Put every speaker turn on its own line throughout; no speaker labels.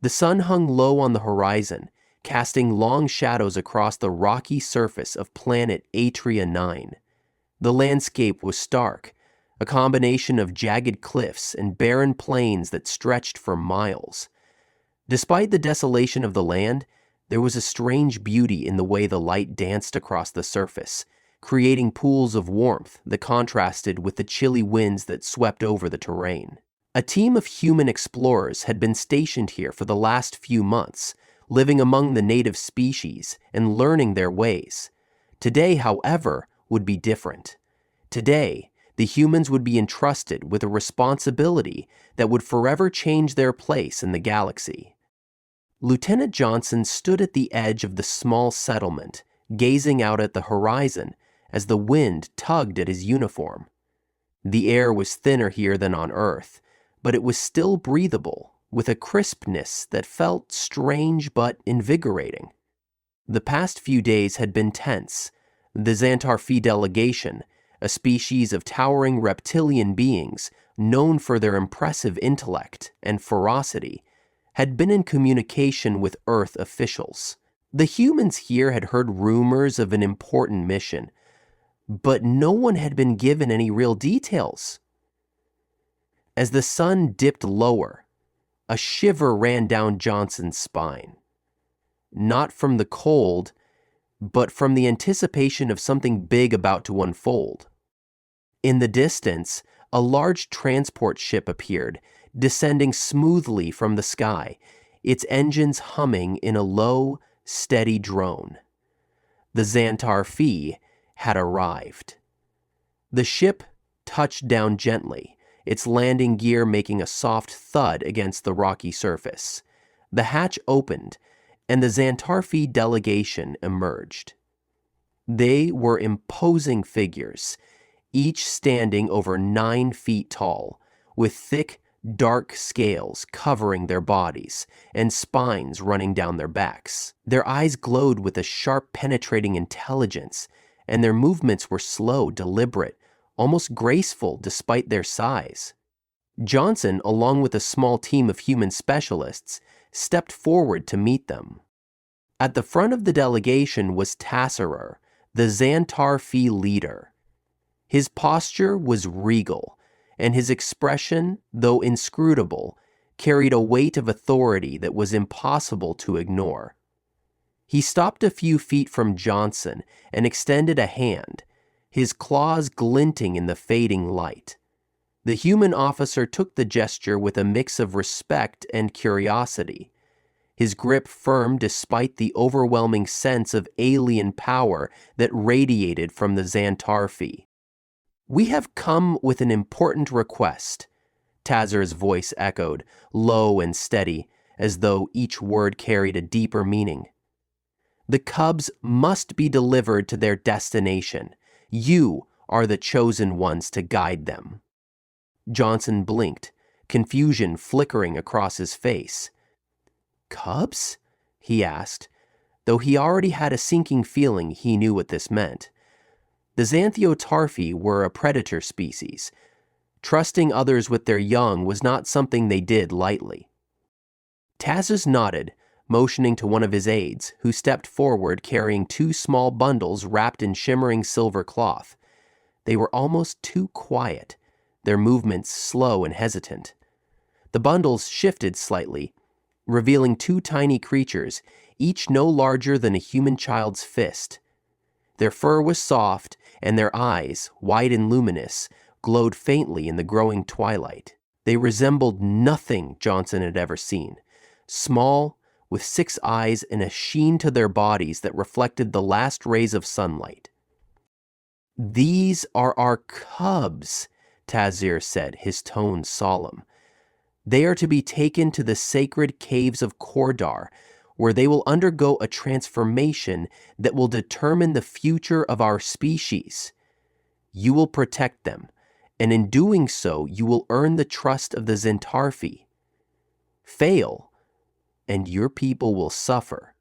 The sun hung low on the horizon, casting long shadows across the rocky surface of planet Atria 9. The landscape was stark, a combination of jagged cliffs and barren plains that stretched for miles. Despite the desolation of the land, there was a strange beauty in the way the light danced across the surface, creating pools of warmth that contrasted with the chilly winds that swept over the terrain. A team of human explorers had been stationed here for the last few months, living among the native species and learning their ways. Today, however, would be different. Today, the humans would be entrusted with a responsibility that would forever change their place in the galaxy. Lieutenant Johnson stood at the edge of the small settlement, gazing out at the horizon as the wind tugged at his uniform. The air was thinner here than on Earth, but it was still breathable, with a crispness that felt strange but invigorating. The past few days had been tense. The Zantarfi delegation, a species of towering reptilian beings known for their impressive intellect and ferocity, had been in communication with Earth officials. The humans here had heard rumors of an important mission, but no one had been given any real details. As the sun dipped lower, a shiver ran down Johnson's spine. Not from the cold, but from the anticipation of something big about to unfold. In the distance, a large transport ship appeared, descending smoothly from the sky, its engines humming in a low, steady drone. The Zantarfi had arrived. The ship touched down gently, its landing gear making a soft thud against the rocky surface. The hatch opened, and the Zantarfi delegation emerged. They were imposing figures, each standing over 9 feet tall, with thick, dark scales covering their bodies and spines running down their backs. Their eyes glowed with a sharp, penetrating intelligence, and their movements were slow, deliberate, almost graceful despite their size. Johnson, along with a small team of human specialists, stepped forward to meet them. At the front of the delegation was Tasserer, the Zantarfi leader. His posture was regal, and his expression, though inscrutable, carried a weight of authority that was impossible to ignore. He stopped a few feet from Johnson and extended a hand, his claws glinting in the fading light. The human officer took the gesture with a mix of respect and curiosity, his grip firm despite the overwhelming sense of alien power that radiated from the Zantarfi. "We have come with an important request," Tazzer's voice echoed, low and steady, as though each word carried a deeper meaning. "The cubs must be delivered to their destination. You are the chosen ones to guide them." Johnson blinked, confusion flickering across his face. "Cubs?" he asked, though he already had a sinking feeling he knew what this meant. The Zantarfi were a predator species. Trusting others with their young was not something they did lightly. Tazes nodded, motioning to one of his aides, who stepped forward carrying 2 small bundles wrapped in shimmering silver cloth. They were almost too quiet, their movements slow and hesitant. The bundles shifted slightly, revealing 2 tiny creatures, each no larger than a human child's fist. Their fur was soft, and their eyes, wide and luminous, glowed faintly in the growing twilight. They resembled nothing Johnson had ever seen. Small, with 6 eyes and a sheen to their bodies that reflected the last rays of sunlight. "These are our cubs," Tazir said, his tone solemn. "They are to be taken to the sacred caves of Kordar, where they will undergo a transformation that will determine the future of our species. You will protect them, and in doing so, you will earn the trust of the Zantarfi. Fail, and your people will suffer."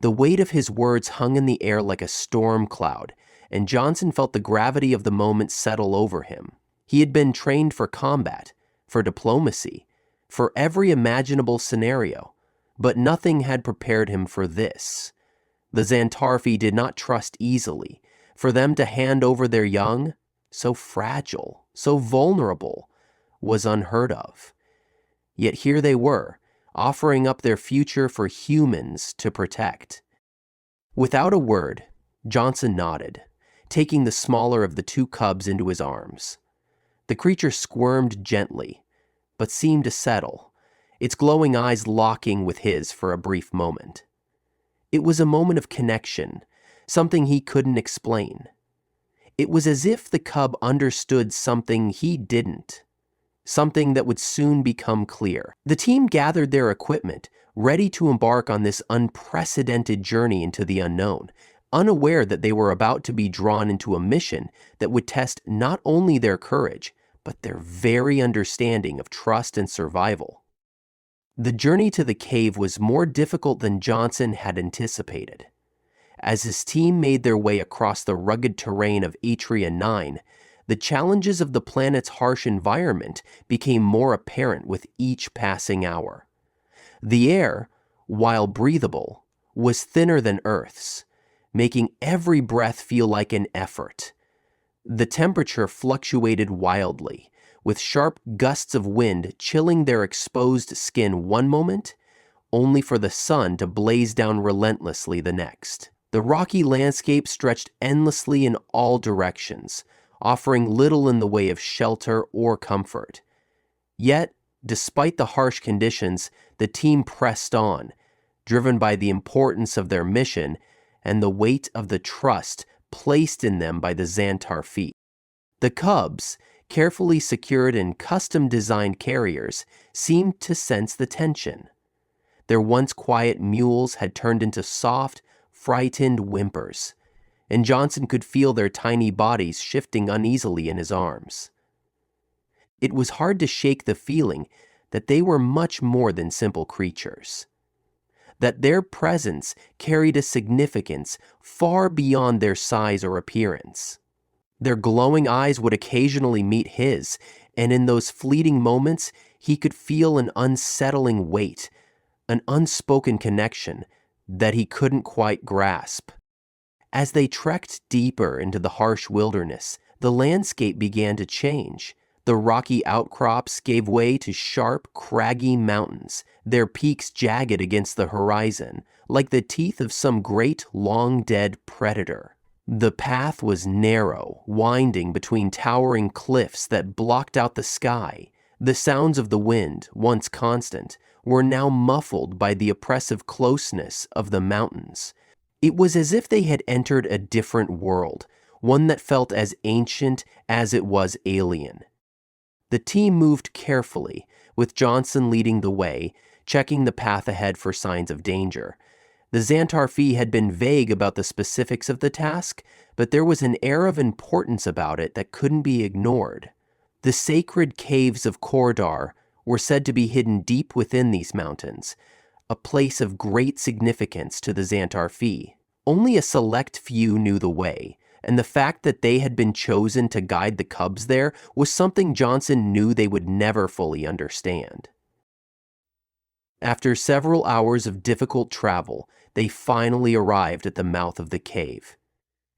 The weight of his words hung in the air like a storm cloud, and Johnson felt the gravity of the moment settle over him. He had been trained for combat, for diplomacy, for every imaginable scenario, but nothing had prepared him for this. The Zantarfi did not trust easily. For them to hand over their young, so fragile, so vulnerable, was unheard of. Yet here they were, offering up their future for humans to protect. Without a word, Johnson nodded, taking the smaller of the two cubs into his arms. The creature squirmed gently, but seemed to settle, its glowing eyes locking with his for a brief moment. It was a moment of connection, something he couldn't explain. It was as if the cub understood something he didn't, something that would soon become clear. The team gathered their equipment, ready to embark on this unprecedented journey into the unknown, unaware that they were about to be drawn into a mission that would test not only their courage, but their very understanding of trust and survival. The journey to the cave was more difficult than Johnson had anticipated. As his team made their way across the rugged terrain of Atria 9, the challenges of the planet's harsh environment became more apparent with each passing hour. The air, while breathable, was thinner than Earth's, making every breath feel like an effort. The temperature fluctuated wildly, with sharp gusts of wind chilling their exposed skin one moment, only for the sun to blaze down relentlessly the next. The rocky landscape stretched endlessly in all directions, offering little in the way of shelter or comfort. Yet, despite the harsh conditions, the team pressed on, driven by the importance of their mission and the weight of the trust placed in them by the Zantarfi. The cubs, carefully secured in custom-designed carriers, seemed to sense the tension. Their once quiet mewls had turned into soft, frightened whimpers, and Johnson could feel their tiny bodies shifting uneasily in his arms. It was hard to shake the feeling that they were much more than simple creatures, that their presence carried a significance far beyond their size or appearance. Their glowing eyes would occasionally meet his, and in those fleeting moments, he could feel an unsettling weight, an unspoken connection that he couldn't quite grasp. As they trekked deeper into the harsh wilderness, the landscape began to change. The rocky outcrops gave way to sharp, craggy mountains, their peaks jagged against the horizon, like the teeth of some great, long-dead predator. The path was narrow, winding between towering cliffs that blocked out the sky. The sounds of the wind, once constant, were now muffled by the oppressive closeness of the mountains. It was as if they had entered a different world, one that felt as ancient as it was alien. The team moved carefully, with Johnson leading the way, checking the path ahead for signs of danger. The Zantarfi had been vague about the specifics of the task, but there was an air of importance about it that couldn't be ignored. The sacred caves of Kordar were said to be hidden deep within these mountains, a place of great significance to the Zantarfi. Only a select few knew the way, and the fact that they had been chosen to guide the cubs there was something Johnson knew they would never fully understand. After several hours of difficult travel, they finally arrived at the mouth of the cave.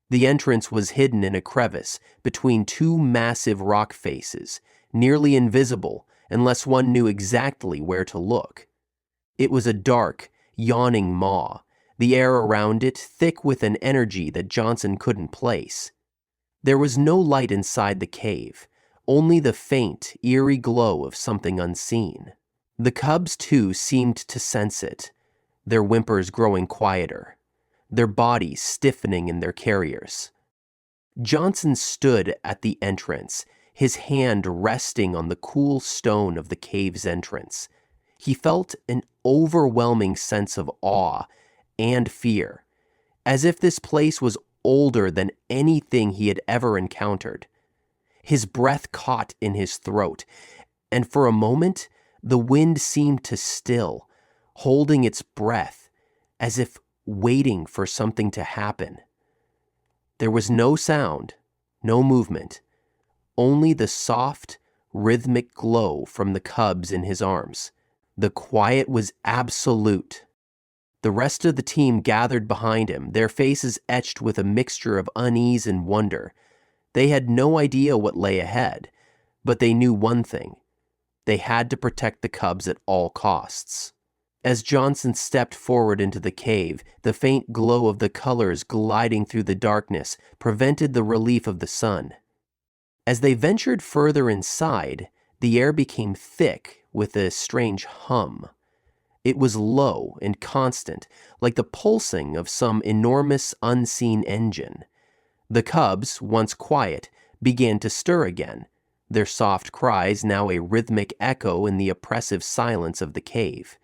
The entrance was hidden in a crevice between two massive rock faces, nearly invisible unless one knew exactly where to look. It was a dark, yawning maw, the air around it thick with an energy that Johnson couldn't place. There was no light inside the cave, only the faint, eerie glow of something unseen. The cubs, too, seemed to sense it, their whimpers growing quieter, their bodies stiffening in their carriers. Johnson stood at the entrance, his hand resting on the cool stone of the cave's entrance. He felt an overwhelming sense of awe and fear, as if this place was older than anything he had ever encountered. His breath caught in his throat, and for a moment, the wind seemed to still, holding its breath, as if waiting for something to happen. There was no sound, no movement, only the soft, rhythmic glow from the cubs in his arms. The quiet was absolute. The rest of the team gathered behind him, their faces etched with a mixture of unease and wonder. They had no idea what lay ahead, but they knew one thing. They had to protect the cubs at all costs. As Johnson stepped forward into the cave, the faint glow of the colors gliding through the darkness prevented the relief of the sun. As they ventured further inside, the air became thick with a strange hum. It was low and constant, like the pulsing of some enormous unseen engine. The cubs, once quiet, began to stir again, their soft cries now a rhythmic echo in the oppressive silence of the cave.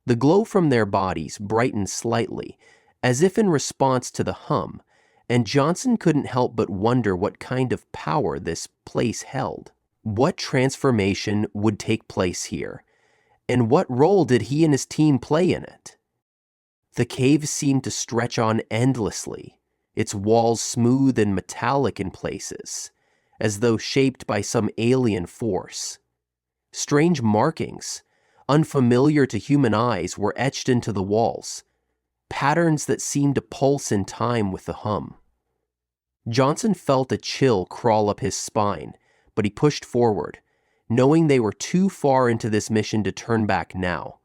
The glow from their bodies brightened slightly, as if in response to the hum, and Johnson couldn't help but wonder what kind of power this place held. What transformation would take place here? And what role did he and his team play in it? The cave seemed to stretch on endlessly, its walls smooth and metallic in places, as though shaped by some alien force. Strange markings, unfamiliar to human eyes, were etched into the walls, patterns that seemed to pulse in time with the hum. Johnson felt a chill crawl up his spine, but he pushed forward, knowing they were too far into this mission to turn back now.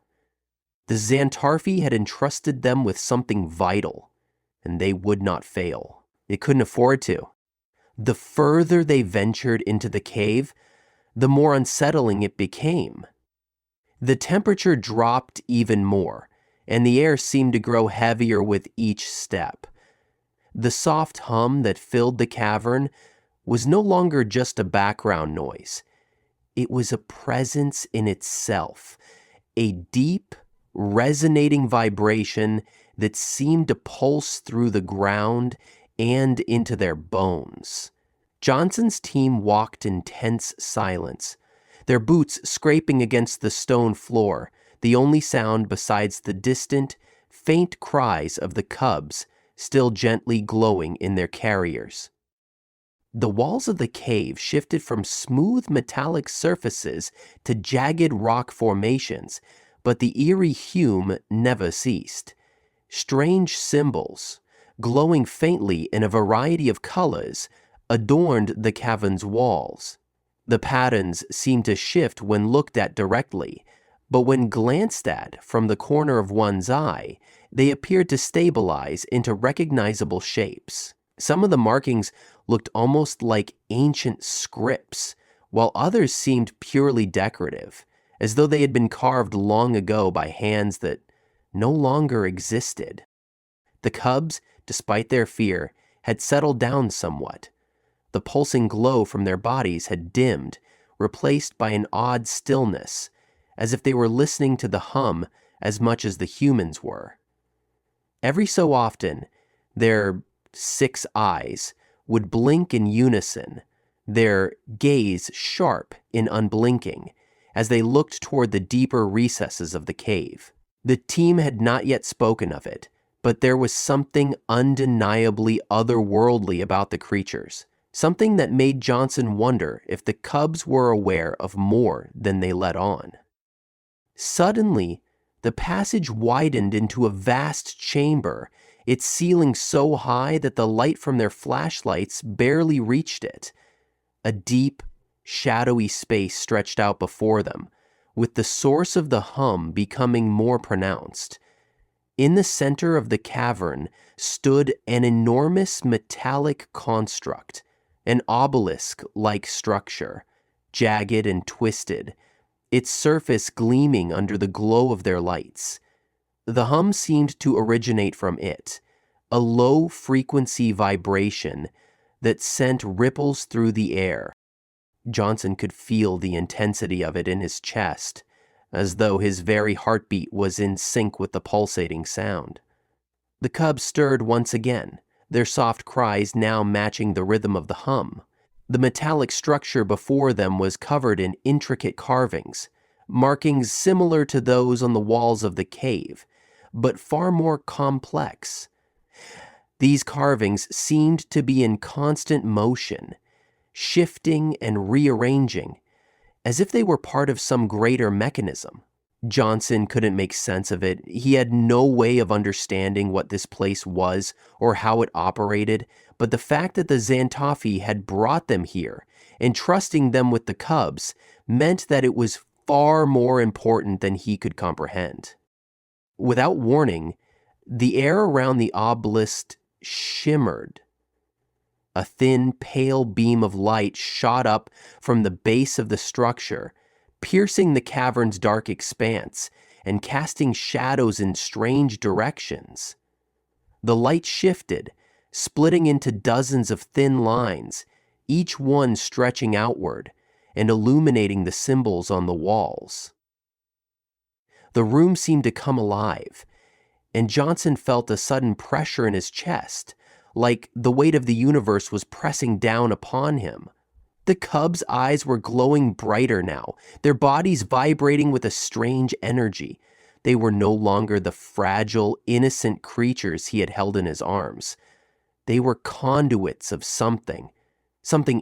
The Zantarfi had entrusted them with something vital, and they would not fail. They couldn't afford to. The further they ventured into the cave, the more unsettling it became. The temperature dropped even more, and the air seemed to grow heavier with each step. The soft hum that filled the cavern was no longer just a background noise. It was a presence in itself, a deep, resonating vibration that seemed to pulse through the ground and into their bones. Johnson's team walked in tense silence, their boots scraping against the stone floor, the only sound besides the distant, faint cries of the cubs still gently glowing in their carriers. The walls of the cave shifted from smooth metallic surfaces to jagged rock formations, but the eerie hum never ceased. Strange symbols, glowing faintly in a variety of colors, adorned the cavern's walls. The patterns seemed to shift when looked at directly, but when glanced at from the corner of one's eye, they appeared to stabilize into recognizable shapes. Some of the markings looked almost like ancient scripts, while others seemed purely decorative, as though they had been carved long ago by hands that no longer existed. The cubs, despite their fear, had settled down somewhat. The pulsing glow from their bodies had dimmed, replaced by an odd stillness, as if they were listening to the hum as much as the humans were. Every so often, their 6 eyes would blink in unison, their gaze sharp in unblinking, as they looked toward the deeper recesses of the cave. The team had not yet spoken of it, but there was something undeniably otherworldly about the creatures, something that made Johnson wonder if the cubs were aware of more than they let on. Suddenly, the passage widened into a vast chamber, its ceiling so high that the light from their flashlights barely reached it. A deep, shadowy space stretched out before them, with the source of the hum becoming more pronounced. In the center of the cavern stood an enormous metallic construct, an obelisk-like structure, jagged and twisted, its surface gleaming under the glow of their lights. The hum seemed to originate from it, a low-frequency vibration that sent ripples through the air. Johnson could feel the intensity of it in his chest, as though his very heartbeat was in sync with the pulsating sound. The cubs stirred once again, their soft cries now matching the rhythm of the hum. The metallic structure before them was covered in intricate carvings, markings similar to those on the walls of the cave, but far more complex. These carvings seemed to be in constant motion, shifting and rearranging, as if they were part of some greater mechanism. Johnson couldn't make sense of it. He had no way of understanding what this place was or how it operated, but the fact that the Zantarfi had brought them here, entrusting them with the cubs, meant that it was far more important than he could comprehend. Without warning, the air around the obelisk shimmered. A thin, pale beam of light shot up from the base of the structure, piercing the cavern's dark expanse and casting shadows in strange directions. The light shifted, splitting into dozens of thin lines, each one stretching outward and illuminating the symbols on the walls. The room seemed to come alive, and Johnson felt a sudden pressure in his chest, like the weight of the universe was pressing down upon him. The cubs' eyes were glowing brighter now, their bodies vibrating with a strange energy. They were no longer the fragile, innocent creatures he had held in his arms. They were conduits of something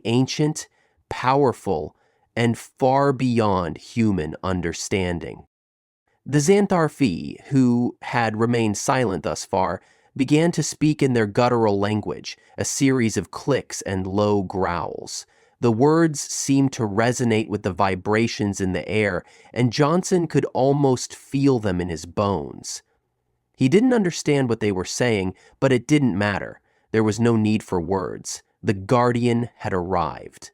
ancient, powerful, and far beyond human understanding. The Zantarfi, who had remained silent thus far, began to speak in their guttural language, a series of clicks and low growls. The words seemed to resonate with the vibrations in the air, and Johnson could almost feel them in his bones. He didn't understand what they were saying, but it didn't matter. There was no need for words. The Guardian had arrived.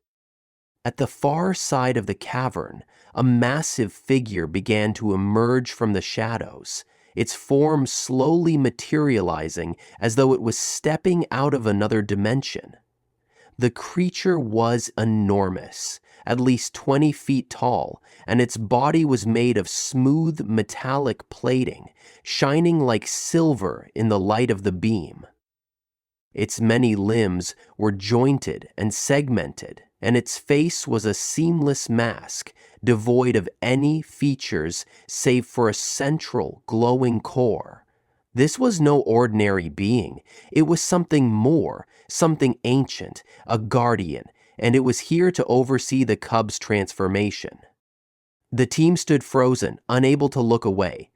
At the far side of the cavern, a massive figure began to emerge from the shadows, its form slowly materializing as though it was stepping out of another dimension. The creature was enormous, at least 20 feet tall, and its body was made of smooth metallic plating, shining like silver in the light of the beam. Its many limbs were jointed and segmented, and its face was a seamless mask, devoid of any features save for a central, glowing core. This was no ordinary being. It was something more, something ancient, a guardian, and it was here to oversee the cub's transformation. The team stood frozen, unable to look away.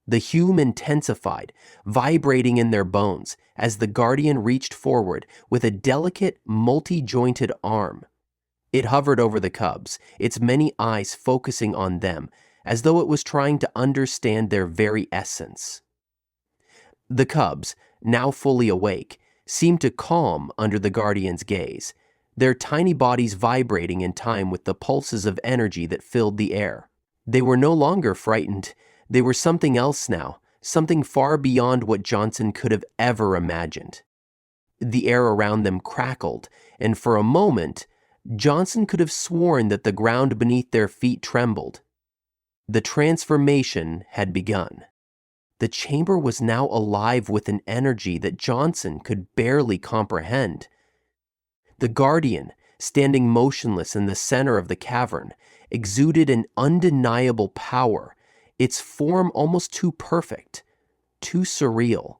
The hum intensified, vibrating in their bones, as the guardian reached forward with a delicate, multi-jointed arm. It hovered over the cubs, its many eyes focusing on them, as though it was trying to understand their very essence. The cubs, now fully awake, seemed to calm under the guardian's gaze, their tiny bodies vibrating in time with the pulses of energy that filled the air. They were no longer frightened. They were something else now, something far beyond what Johnson could have ever imagined. The air around them crackled, and for a moment, Johnson could have sworn that the ground beneath their feet trembled. The transformation had begun. The chamber was now alive with an energy that Johnson could barely comprehend. The Guardian, standing motionless in the center of the cavern, exuded an undeniable power, its form almost too perfect, too surreal.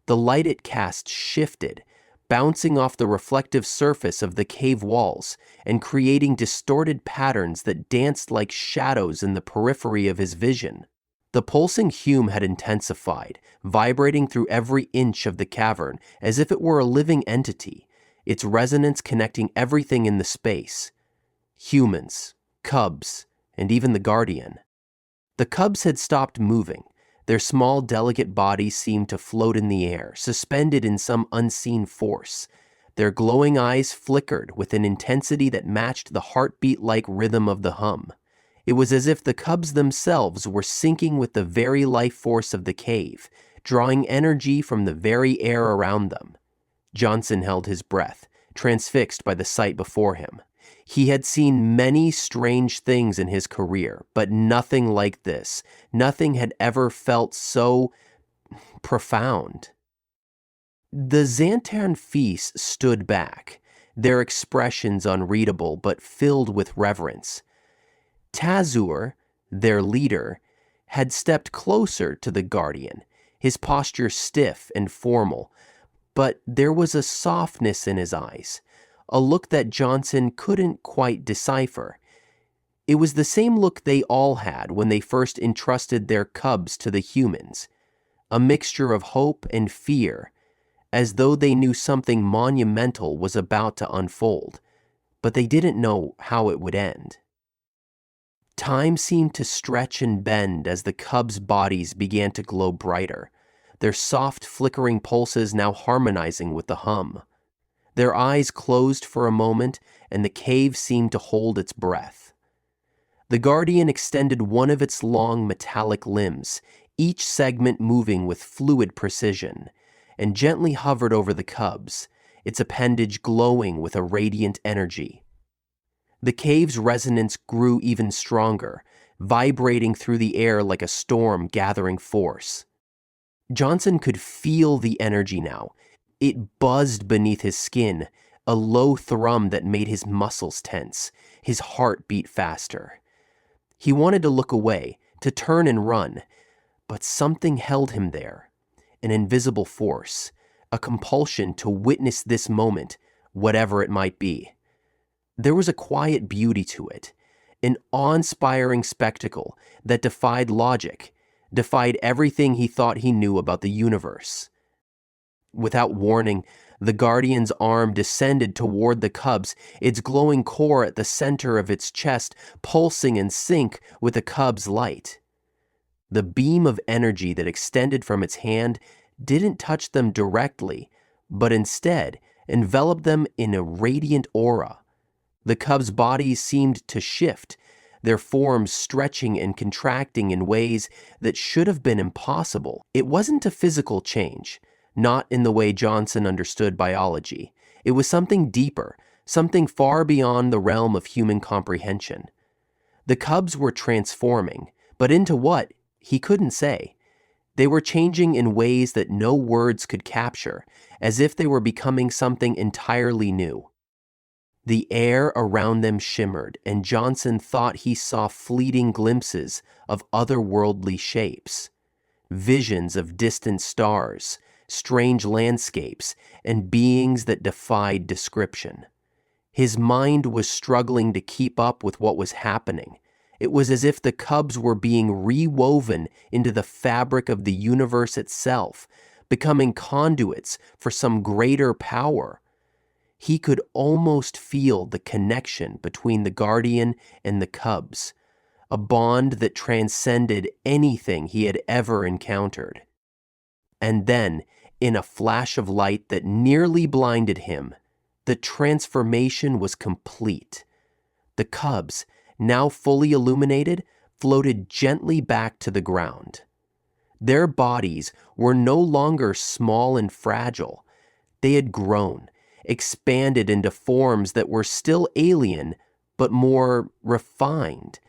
The light it cast shifted, bouncing off the reflective surface of the cave walls and creating distorted patterns that danced like shadows in the periphery of his vision. The pulsing hum had intensified, vibrating through every inch of the cavern as if it were a living entity, its resonance connecting everything in the space. Humans, cubs, and even the Guardian. The cubs had stopped moving. Their small, delicate bodies seemed to float in the air, suspended in some unseen force. Their glowing eyes flickered with an intensity that matched the heartbeat-like rhythm of the hum. It was as if the cubs themselves were syncing with the very life force of the cave, drawing energy from the very air around them. Johnson held his breath, transfixed by the sight before him. He had seen many strange things in his career, but nothing like this. Nothing had ever felt so profound. The Zantarfi stood back, their expressions unreadable but filled with reverence. Tazur, their leader, had stepped closer to the Guardian, his posture stiff and formal, but there was a softness in his eyes, a look that Johnson couldn't quite decipher. It was the same look they all had when they first entrusted their cubs to the humans, a mixture of hope and fear, as though they knew something monumental was about to unfold, but they didn't know how it would end. Time seemed to stretch and bend as the cubs' bodies began to glow brighter, their soft flickering pulses now harmonizing with the hum. Their eyes closed for a moment, and the cave seemed to hold its breath. The Guardian extended one of its long metallic limbs, each segment moving with fluid precision, and gently hovered over the cubs, its appendage glowing with a radiant energy. The cave's resonance grew even stronger, vibrating through the air like a storm gathering force. Johnson could feel the energy now. It buzzed beneath his skin, a low thrum that made his muscles tense, his heart beat faster. He wanted to look away, to turn and run, but something held him there, an invisible force, a compulsion to witness this moment, whatever it might be. There was a quiet beauty to it, an awe-inspiring spectacle that defied logic, defied everything he thought he knew about the universe. Without warning, the Guardian's arm descended toward the cubs, its glowing core at the center of its chest pulsing in sync with the cub's light. The beam of energy that extended from its hand didn't touch them directly, but instead enveloped them in a radiant aura. The cubs' bodies seemed to shift, their forms stretching and contracting in ways that should have been impossible. It wasn't a physical change, not in the way Johnson understood biology. It was something deeper, something far beyond the realm of human comprehension. The cubs were transforming, but into what? He couldn't say. They were changing in ways that no words could capture, as if they were becoming something entirely new. The air around them shimmered, and Johnson thought he saw fleeting glimpses of otherworldly shapes, visions of distant stars, strange landscapes, and beings that defied description. His mind was struggling to keep up with what was happening. It was as if the cubs were being rewoven into the fabric of the universe itself, becoming conduits for some greater power. He could almost feel the connection between the Guardian and the cubs, a bond that transcended anything he had ever encountered. And then, in a flash of light that nearly blinded him, the transformation was complete. The cubs, now fully illuminated, floated gently back to the ground. Their bodies were no longer small and fragile. They had grown, expanded into forms that were still alien, but more refined.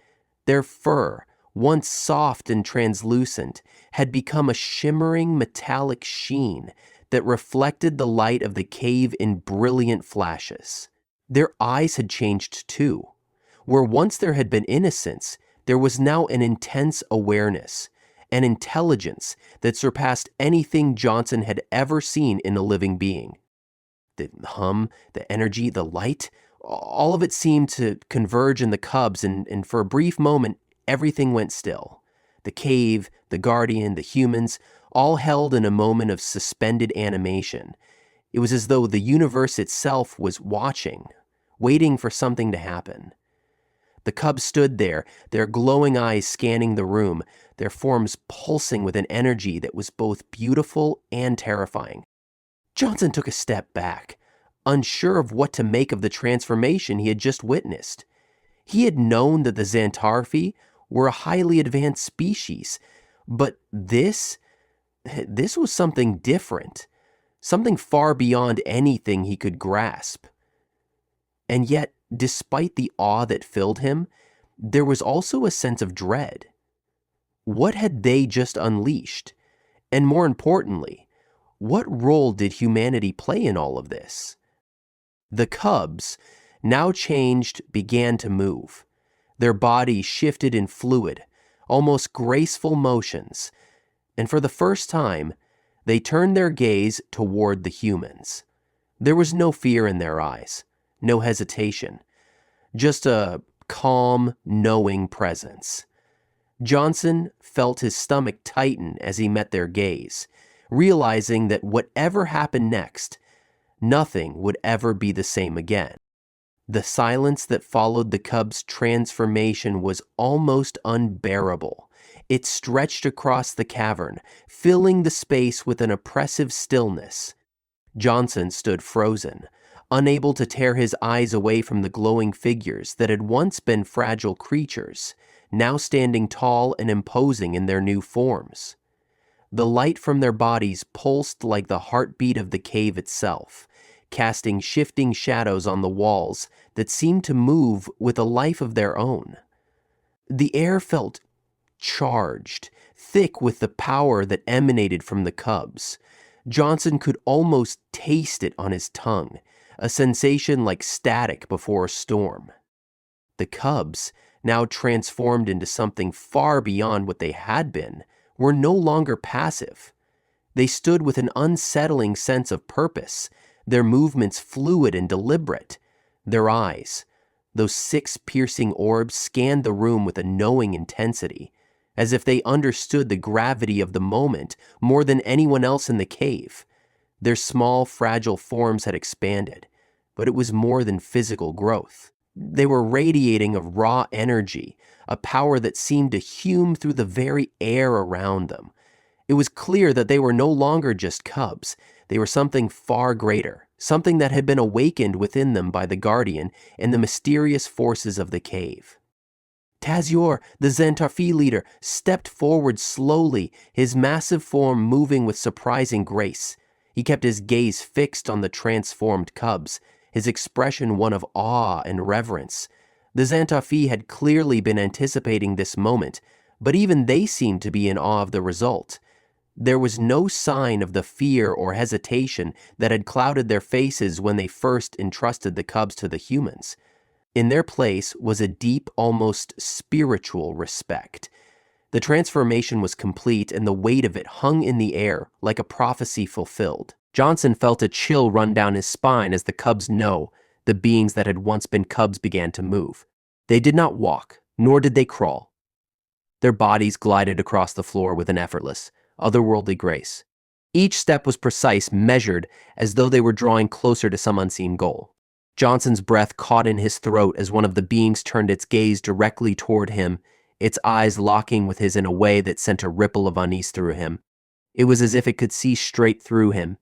Their fur, once soft and translucent, had become a shimmering metallic sheen that reflected the light of the cave in brilliant flashes. Their eyes had changed too. Where once there had been innocence, there was now an intense awareness, an intelligence that surpassed anything Johnson had ever seen in a living being. The hum, the energy, the light, all of it seemed to converge in the cubs, and for a brief moment, everything went still. The cave, the Guardian, the humans, all held in a moment of suspended animation. It was as though the universe itself was watching, waiting for something to happen. The cubs stood there, their glowing eyes scanning the room, their forms pulsing with an energy that was both beautiful and terrifying. Johnson took a step back, unsure of what to make of the transformation he had just witnessed. He had known that the Zantarfi were a highly advanced species, but this was something different, something far beyond anything he could grasp. And yet, despite the awe that filled him, there was also a sense of dread. What had they just unleashed? And more importantly, what role did humanity play in all of this? The cubs, now changed, began to move. Their bodies shifted in fluid, almost graceful motions, and for the first time, they turned their gaze toward the humans. There was no fear in their eyes, no hesitation, just a calm, knowing presence. Johnson felt his stomach tighten as he met their gaze, realizing that whatever happened next, nothing would ever be the same again. The silence that followed the cub's transformation was almost unbearable. It stretched across the cavern, filling the space with an oppressive stillness. Johnson stood frozen, unable to tear his eyes away from the glowing figures that had once been fragile creatures, now standing tall and imposing in their new forms. The light from their bodies pulsed like the heartbeat of the cave itself, casting shifting shadows on the walls that seemed to move with a life of their own. The air felt charged, thick with the power that emanated from the cubs. Johnson could almost taste it on his tongue, a sensation like static before a storm. The cubs, now transformed into something far beyond what they had been, were no longer passive. They stood with an unsettling sense of purpose, their movements fluid and deliberate. Their eyes, those 6 piercing orbs, scanned the room with a knowing intensity, as if they understood the gravity of the moment more than anyone else in the cave. Their small, fragile forms had expanded, but it was more than physical growth. They were radiating a raw energy, a power that seemed to hume through the very air around them. It was clear that they were no longer just cubs. They were something far greater, something that had been awakened within them by the Guardian and the mysterious forces of the cave. Tazior, the Zantarfi leader, stepped forward slowly, his massive form moving with surprising grace. He kept his gaze fixed on the transformed cubs, his expression one of awe and reverence. The Zantarfi had clearly been anticipating this moment, but even they seemed to be in awe of the result. There was no sign of the fear or hesitation that had clouded their faces when they first entrusted the cubs to the humans. In their place was a deep, almost spiritual respect. The transformation was complete, and the weight of it hung in the air like a prophecy fulfilled. Johnson felt a chill run down his spine as the cubs the beings that had once been cubs, began to move. They did not walk, nor did they crawl. Their bodies glided across the floor with an effortless, otherworldly grace. Each step was precise, measured, as though they were drawing closer to some unseen goal. Johnson's breath caught in his throat as one of the beings turned its gaze directly toward him, its eyes locking with his in a way that sent a ripple of unease through him. It was as if it could see straight through him,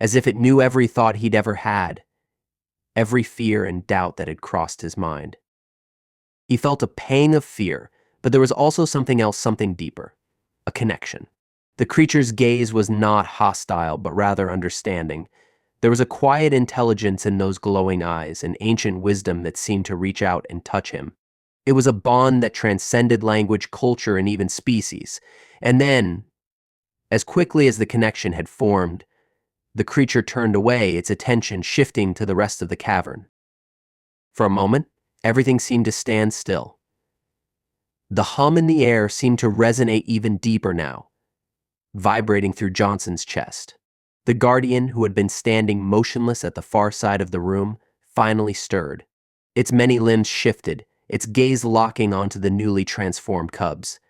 as if it knew every thought he'd ever had, every fear and doubt that had crossed his mind. He felt a pang of fear, but there was also something else, something deeper, a connection. The creature's gaze was not hostile, but rather understanding. There was a quiet intelligence in those glowing eyes, an ancient wisdom that seemed to reach out and touch him. It was a bond that transcended language, culture, and even species. And then, as quickly as the connection had formed, the creature turned away, its attention shifting to the rest of the cavern. For a moment, everything seemed to stand still. The hum in the air seemed to resonate even deeper now, vibrating through Johnson's chest. The Guardian, who had been standing motionless at the far side of the room, finally stirred. Its many limbs shifted, its gaze locking onto the newly transformed cubs.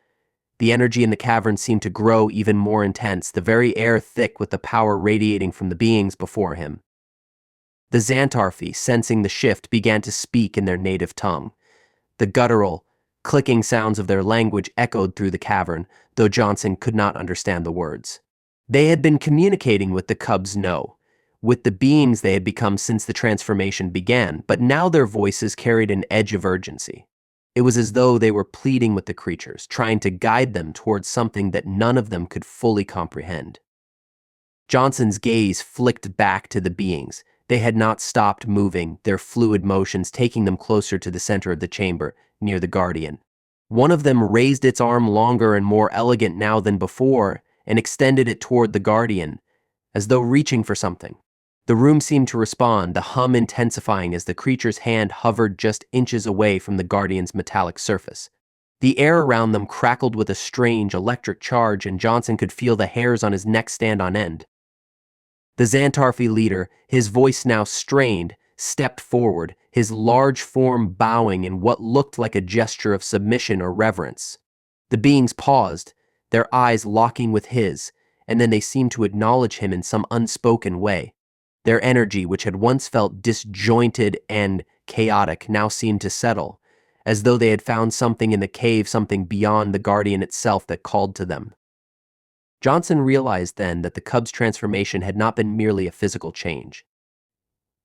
The energy in the cavern seemed to grow even more intense, the very air thick with the power radiating from the beings before him. The Zantarfi, sensing the shift, began to speak in their native tongue. The guttural, clicking sounds of their language echoed through the cavern, though Johnson could not understand the words. They had been communicating with the cubs, with the beings they had become since the transformation began, but now their voices carried an edge of urgency. It was as though they were pleading with the creatures, trying to guide them towards something that none of them could fully comprehend. Johnson's gaze flicked back to the beings. They had not stopped moving, their fluid motions taking them closer to the center of the chamber, near the Guardian. One of them raised its arm longer and more elegant now than before, and extended it toward the Guardian, as though reaching for something. The room seemed to respond, the hum intensifying as the creature's hand hovered just inches away from the Guardian's metallic surface. The air around them crackled with a strange electric charge, and Johnson could feel the hairs on his neck stand on end. The Zantarfi leader, his voice now strained, stepped forward, his large form bowing in what looked like a gesture of submission or reverence. The beings paused, their eyes locking with his, and then they seemed to acknowledge him in some unspoken way. Their energy, which had once felt disjointed and chaotic, now seemed to settle, as though they had found something in the cave, something beyond the Guardian itself that called to them. Johnson realized then that the Cub's transformation had not been merely a physical change.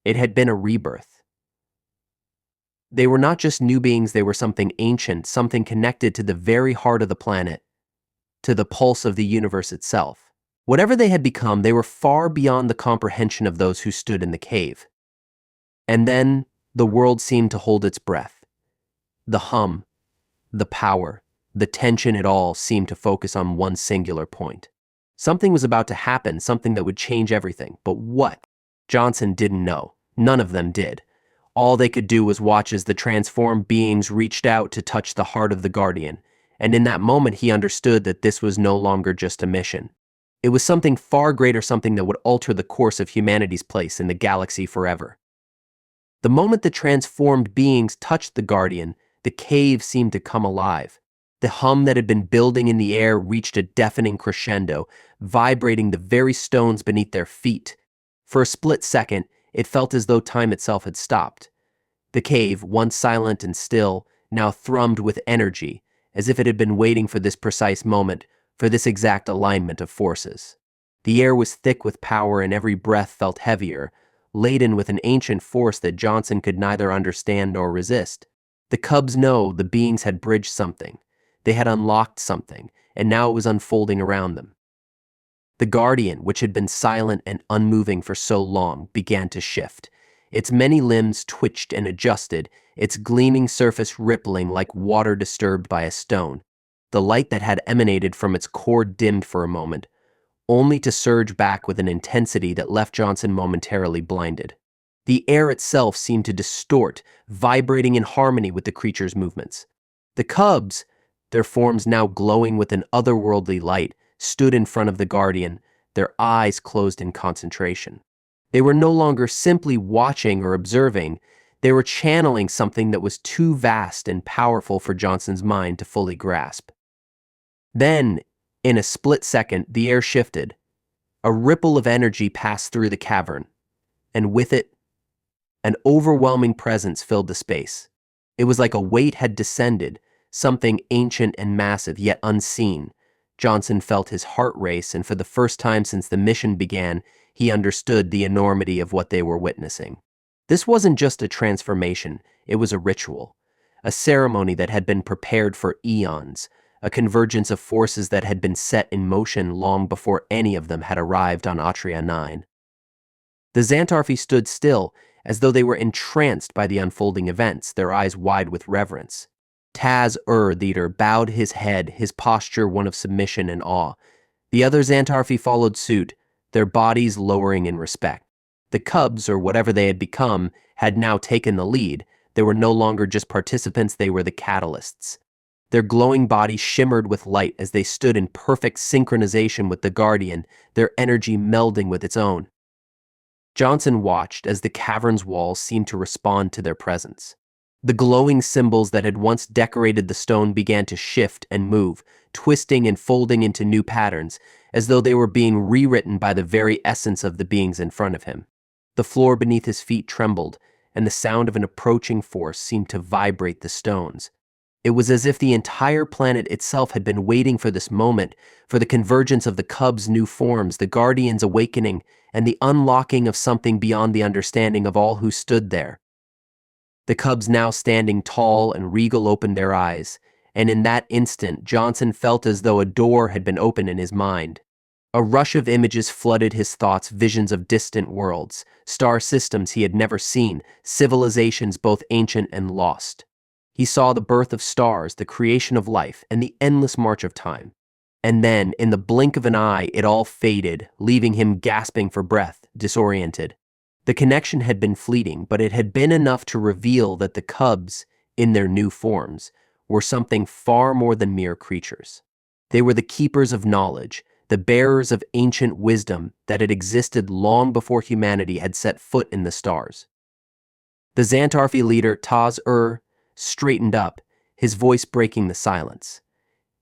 It had been a rebirth. They were not just new beings, they were something ancient, something connected to the very heart of the planet, to the pulse of the universe itself. Whatever they had become, they were far beyond the comprehension of those who stood in the cave. And then the world seemed to hold its breath. The hum, the power, the tension, it all seemed to focus on one singular point. Something was about to happen, something that would change everything. But what? Johnson didn't know. None of them did. All they could do was watch as the transformed beings reached out to touch the heart of the Guardian, and in that moment he understood that this was no longer just a mission. It was something far greater, something that would alter the course of humanity's place in the galaxy forever. The moment the transformed beings touched the Guardian, the cave seemed to come alive. The hum that had been building in the air reached a deafening crescendo, vibrating the very stones beneath their feet. For a split second, it felt as though time itself had stopped. The cave, once silent and still, now thrummed with energy, as if it had been waiting for this precise moment, for this exact alignment of forces. The air was thick with power and every breath felt heavier, laden with an ancient force that Johnson could neither understand nor resist. The Cubs know the beings had bridged something. They had unlocked something, and now it was unfolding around them. The Guardian, which had been silent and unmoving for so long, began to shift. Its many limbs twitched and adjusted, its gleaming surface rippling like water disturbed by a stone. The light that had emanated from its core dimmed for a moment, only to surge back with an intensity that left Johnson momentarily blinded. The air itself seemed to distort, vibrating in harmony with the creature's movements. The Cubs, their forms now glowing with an otherworldly light, stood in front of the Guardian, their eyes closed in concentration. They were no longer simply watching or observing, they were channeling something that was too vast and powerful for Johnson's mind to fully grasp. Then, in a split second, the air shifted. A ripple of energy passed through the cavern, and with it, an overwhelming presence filled the space. It was like a weight had descended, something ancient and massive, yet unseen. Johnson felt his heart race, and for the first time since the mission began, he understood the enormity of what they were witnessing. This wasn't just a transformation, it was a ritual, a ceremony that had been prepared for eons, a convergence of forces that had been set in motion long before any of them had arrived on Atria 9. The Zantarfi stood still, as though they were entranced by the unfolding events, their eyes wide with reverence. Taz-Ur, the leader, bowed his head, his posture one of submission and awe. The other Zantarfi followed suit, their bodies lowering in respect. The Cubs, or whatever they had become, had now taken the lead. They were no longer just participants, they were the catalysts. Their glowing bodies shimmered with light as they stood in perfect synchronization with the Guardian, their energy melding with its own. Johnson watched as the cavern's walls seemed to respond to their presence. The glowing symbols that had once decorated the stone began to shift and move, twisting and folding into new patterns, as though they were being rewritten by the very essence of the beings in front of him. The floor beneath his feet trembled, and the sound of an approaching force seemed to vibrate the stones. It was as if the entire planet itself had been waiting for this moment, for the convergence of the Cubs' new forms, the Guardian's awakening, and the unlocking of something beyond the understanding of all who stood there. The Cubs, now standing tall and regal, opened their eyes, and in that instant Johnson felt as though a door had been opened in his mind. A rush of images flooded his thoughts, visions of distant worlds, star systems he had never seen, civilizations both ancient and lost. He saw the birth of stars, the creation of life, and the endless march of time. And then, in the blink of an eye, it all faded, leaving him gasping for breath, disoriented. The connection had been fleeting, but it had been enough to reveal that the Cubs, in their new forms, were something far more than mere creatures. They were the keepers of knowledge, the bearers of ancient wisdom that had existed long before humanity had set foot in the stars. The Zantarfi leader, Taz straightened up, his voice breaking the silence.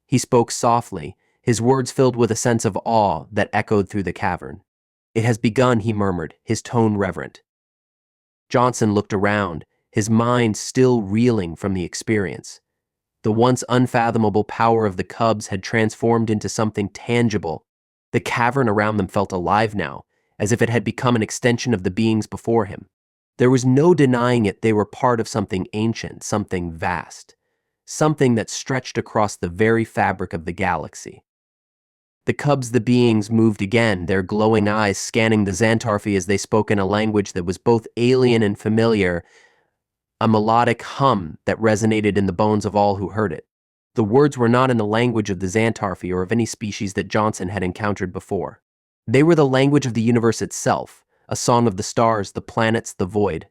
He spoke softly, his words filled with a sense of awe that echoed through the cavern. "It has begun," he murmured, his tone reverent. Johnson looked around, his mind still reeling from the experience. The once unfathomable power of the cubs had transformed into something tangible. The cavern around them felt alive now, as if it had become an extension of the beings before him. There was no denying it, they were part of something ancient, something vast, something that stretched across the very fabric of the galaxy. The cubs, the beings, moved again, their glowing eyes scanning the Zantarfi as they spoke in a language that was both alien and familiar, a melodic hum that resonated in the bones of all who heard it. The words were not in the language of the Zantarfi or of any species that Johnson had encountered before. They were the language of the universe itself, a song of the stars, the planets, the void.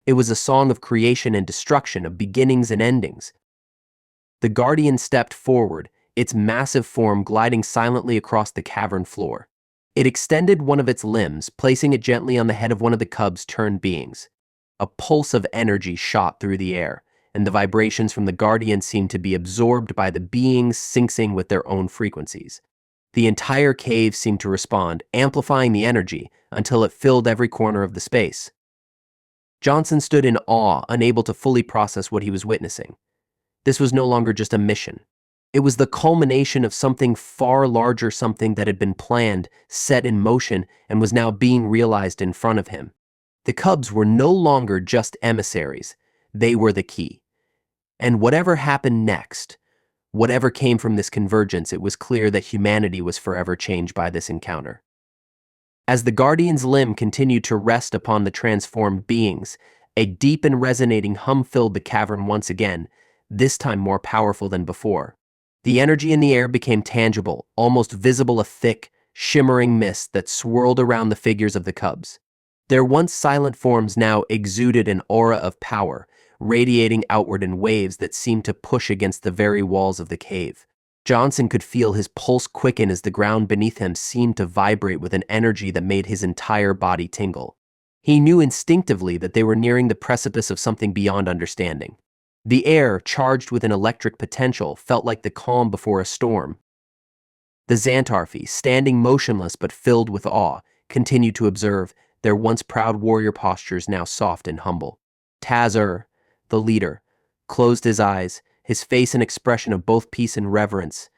It was a song of creation and destruction, of beginnings and endings. The Guardian stepped forward, its massive form gliding silently across the cavern floor. It extended one of its limbs, placing it gently on the head of one of the cubs' turned beings. A pulse of energy shot through the air, and the vibrations from the Guardian seemed to be absorbed by the beings, syncing with their own frequencies. The entire cave seemed to respond, amplifying the energy until it filled every corner of the space. Johnson stood in awe, unable to fully process what he was witnessing. This was no longer just a mission. It was the culmination of something far larger, something that had been planned, set in motion, and was now being realized in front of him. The cubs were no longer just emissaries. They were the key. And whatever happened next, whatever came from this convergence, it was clear that humanity was forever changed by this encounter. As the Guardian's limb continued to rest upon the transformed beings, a deep and resonating hum filled the cavern once again, this time more powerful than before. The energy in the air became tangible, almost visible, a thick, shimmering mist that swirled around the figures of the cubs. Their once silent forms now exuded an aura of power, radiating outward in waves that seemed to push against the very walls of the cave. Johnson could feel his pulse quicken as the ground beneath him seemed to vibrate with an energy that made his entire body tingle. He knew instinctively that they were nearing the precipice of something beyond understanding. The air, charged with an electric potential, felt like the calm before a storm. The Zantarfi, standing motionless but filled with awe, continued to observe, their once proud warrior postures now soft and humble. Taz, the leader, closed his eyes, his face an expression of both peace and reverence,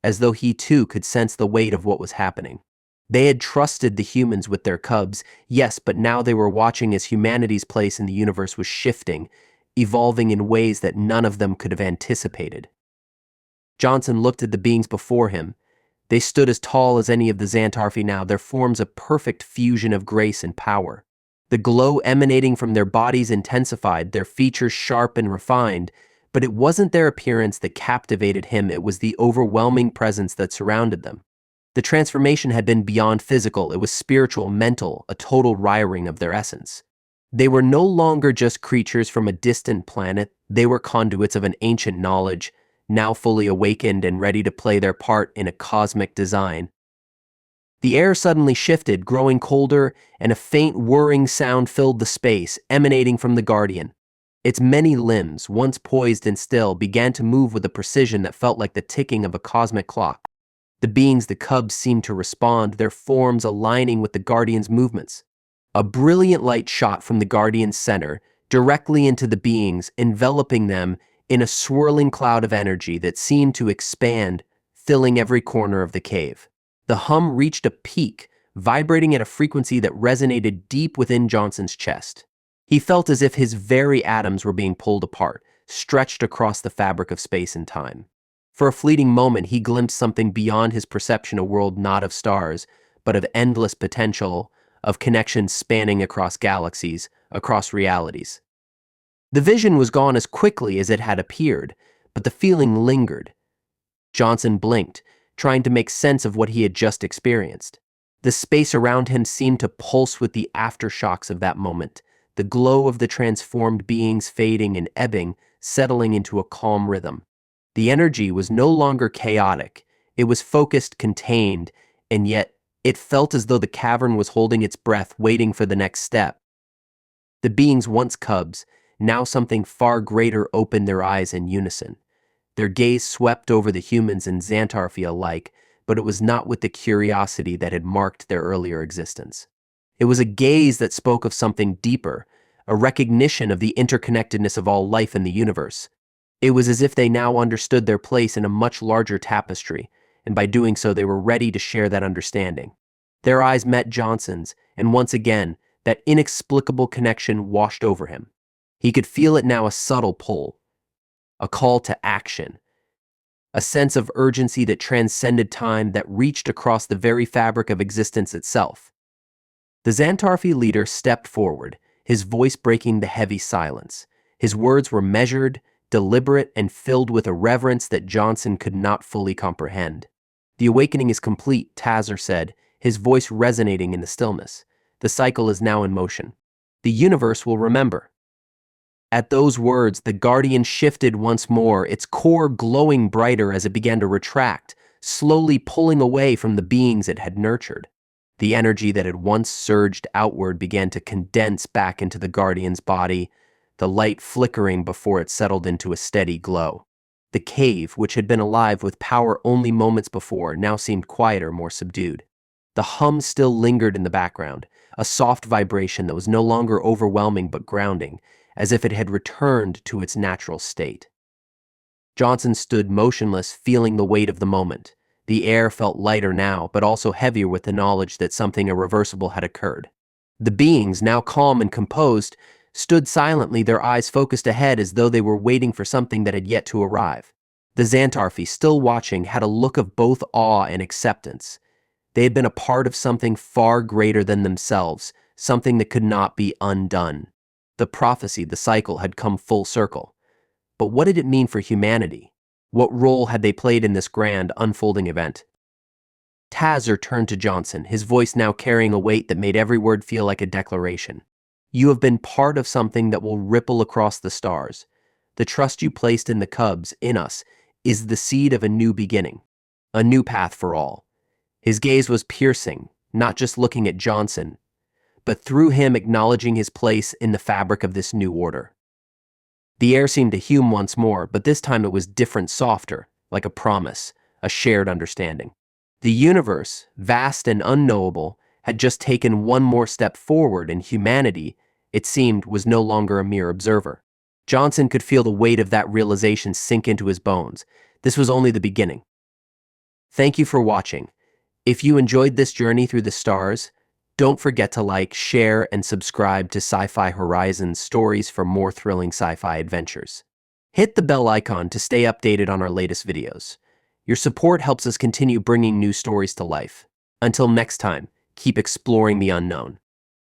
as though he too could sense the weight of what was happening. They had trusted the humans with their cubs, yes, but now they were watching as humanity's place in the universe was shifting, evolving in ways that none of them could have anticipated. Johnson looked at the beings before him. They stood as tall as any of the Zantarfi now, their forms a perfect fusion of grace and power. The glow emanating from their bodies intensified, their features sharp and refined, but it wasn't their appearance that captivated him, it was the overwhelming presence that surrounded them. The transformation had been beyond physical, it was spiritual, mental, a total rewiring of their essence. They were no longer just creatures from a distant planet, they were conduits of an ancient knowledge, now fully awakened and ready to play their part in a cosmic design. The air suddenly shifted, growing colder, and a faint whirring sound filled the space, emanating from the Guardian. Its many limbs, once poised and still, began to move with a precision that felt like the ticking of a cosmic clock. The beings, the cubs, seemed to respond, their forms aligning with the Guardian's movements. A brilliant light shot from the Guardian's center, directly into the beings, enveloping them in a swirling cloud of energy that seemed to expand, filling every corner of the cave. The hum reached a peak, vibrating at a frequency that resonated deep within Johnson's chest. He felt as if his very atoms were being pulled apart, stretched across the fabric of space and time. For a fleeting moment, he glimpsed something beyond his perception, a world not of stars, but of endless potential, of connections spanning across galaxies, across realities. The vision was gone as quickly as it had appeared, but the feeling lingered. Johnson blinked, trying to make sense of what he had just experienced. The space around him seemed to pulse with the aftershocks of that moment, the glow of the transformed beings fading and ebbing, settling into a calm rhythm. The energy was no longer chaotic, it was focused, contained, and yet it felt as though the cavern was holding its breath, waiting for the next step. The beings once cubs, now something far greater, opened their eyes in unison. Their gaze swept over the humans and Zantarfi alike, but it was not with the curiosity that had marked their earlier existence. It was a gaze that spoke of something deeper, a recognition of the interconnectedness of all life in the universe. It was as if they now understood their place in a much larger tapestry, and by doing so they were ready to share that understanding. Their eyes met Johnson's, and once again, that inexplicable connection washed over him. He could feel it now, a subtle pull, a call to action, a sense of urgency that transcended time, that reached across the very fabric of existence itself. The Zantarfi leader stepped forward, his voice breaking the heavy silence. His words were measured, deliberate, and filled with a reverence that Johnson could not fully comprehend. "The awakening is complete," Tazzer said, his voice resonating in the stillness. "The cycle is now in motion. The universe will remember." At those words, the Guardian shifted once more, its core glowing brighter as it began to retract, slowly pulling away from the beings it had nurtured. The energy that had once surged outward began to condense back into the Guardian's body, the light flickering before it settled into a steady glow. The cave, which had been alive with power only moments before, now seemed quieter, more subdued. The hum still lingered in the background, a soft vibration that was no longer overwhelming but grounding, as if it had returned to its natural state. Johnson stood motionless, feeling the weight of the moment. The air felt lighter now, but also heavier with the knowledge that something irreversible had occurred. The beings, now calm and composed, stood silently, their eyes focused ahead as though they were waiting for something that had yet to arrive. The Zantarfi, still watching, had a look of both awe and acceptance. They had been a part of something far greater than themselves, something that could not be undone. The prophecy, the cycle, had come full circle. But what did it mean for humanity? What role had they played in this grand, unfolding event? Tazzer turned to Johnson, his voice now carrying a weight that made every word feel like a declaration. "You have been part of something that will ripple across the stars. The trust you placed in the cubs, in us, is the seed of a new beginning, a new path for all." His gaze was piercing, not just looking at Johnson, but through him acknowledging his place in the fabric of this new order. The air seemed to hum once more, but this time it was different, softer, like a promise, a shared understanding. The universe, vast and unknowable, had just taken one more step forward, and humanity, it seemed, was no longer a mere observer. Johnson could feel the weight of that realization sink into his bones. This was only the beginning. Thank you for watching. If you enjoyed this journey through the stars, don't forget to like, share, and subscribe to Sci-Fi Horizons stories for more thrilling sci-fi adventures. Hit the bell icon to stay updated on our latest videos. Your support helps us continue bringing new stories to life. Until next time, keep exploring the unknown.